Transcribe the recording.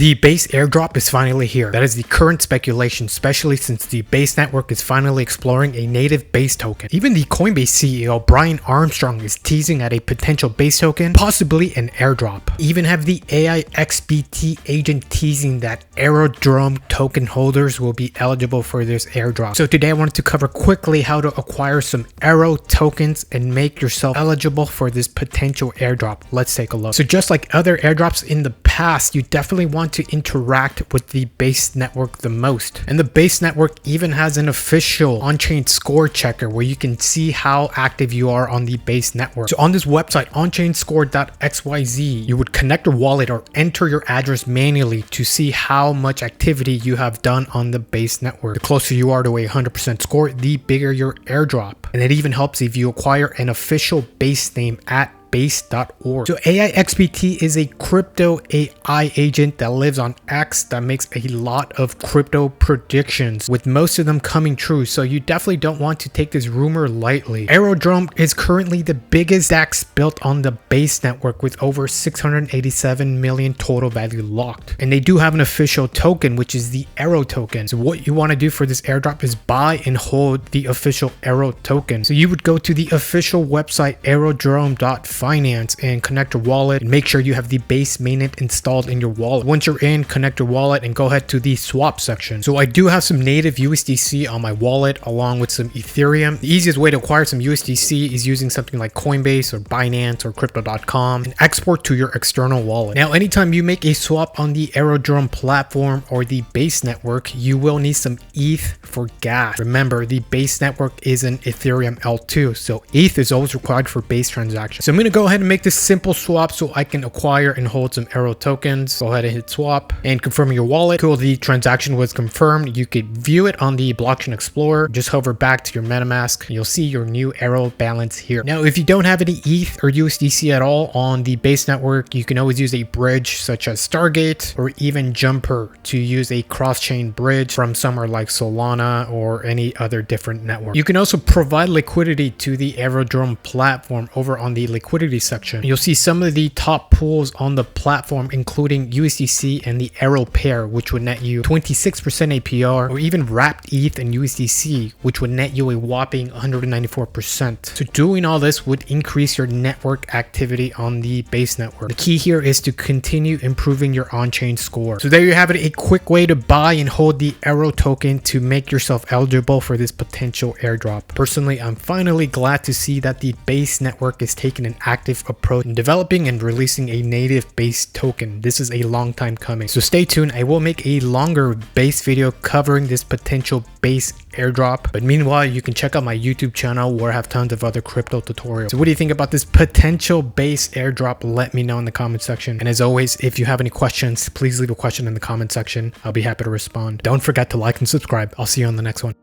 The Base airdrop is finally here. That is the current speculation, especially since the Base network is finally exploring a native Base token. Even the Coinbase CEO Brian Armstrong is teasing at a potential Base token, possibly an airdrop. Even have the AI XBT agent teasing that Airdrop token holders will be eligible for this airdrop. So today I wanted to cover quickly how to acquire some Arrow tokens and make yourself eligible for this potential airdrop. Let's take a look. So just like other airdrops in the past, you definitely want to interact with the Base network the most. And the Base network even has an official on-chain score checker where you can see how active you are on the Base network. So on this website, onchainscore.xyz, you would connect your wallet or enter your address manually to see how much activity you have done on the Base network. The closer you are to a 100% score, the bigger your airdrop. And it even helps if you acquire an official Base name at base.org. So AIXBT is a crypto AI agent that lives on X that makes a lot of crypto predictions, with most of them coming true. So you definitely don't want to take this rumor lightly. Airdrop is currently the biggest DAX built on the Base network with over 687 million total value locked. And they do have an official token, which is the Arrow token. So what you want to do for this airdrop is buy and hold the official Arrow token. So you would go to the official website airdrop.finance and connect your wallet and make sure you have the Base mainnet installed in your wallet. Once you're in, connect your wallet and go ahead to the swap section. So I do have some native USDC on my wallet along with some Ethereum. The easiest way to acquire some USDC is using something like Coinbase or Binance or crypto.com and export to your external wallet. Now, anytime you make a swap on the Airdrop platform or the Base network, you will need some ETH for gas. Remember, the Base network is an Ethereum L2, so ETH is always required for Base transactions. So I'm going to go ahead and make this simple swap so I can acquire and hold some Arrow tokens. Go ahead and hit swap and confirm your wallet. Cool, the transaction was confirmed. You could view it on the Blockchain Explorer. Just hover back to your MetaMask and you'll see your new Arrow balance here. Now, if you don't have any ETH or USDC at all on the Base network, you can always use a bridge such as Stargate or even Jumper to use a cross-chain bridge from somewhere like Solana or any other different network. You can also provide liquidity to the Airdrop platform over on the liquidity section. You'll see some of the top pools on the platform, including USDC and the Arrow pair, which would net you 26% APR, or even wrapped ETH and USDC, which would net you a whopping 194%. So doing all this would increase your network activity on the Base network. The key here is to continue improving your on-chain score. So there you have it, a quick way to buy and hold the Arrow token to make yourself eligible for this potential airdrop. Personally, I'm finally glad to see that the Base network is taking an active approach in developing and releasing a native Base token. This is a long time coming. So stay tuned. I will make a longer Base video covering this potential Base airdrop. But meanwhile, you can check out my YouTube channel where I have tons of other crypto tutorials. So what do you think about this potential Base airdrop? Let me know in the comment section. And as always, if you have any questions, please leave a question in the comment section. I'll be happy to respond. Don't forget to like and subscribe. I'll see you on the next one.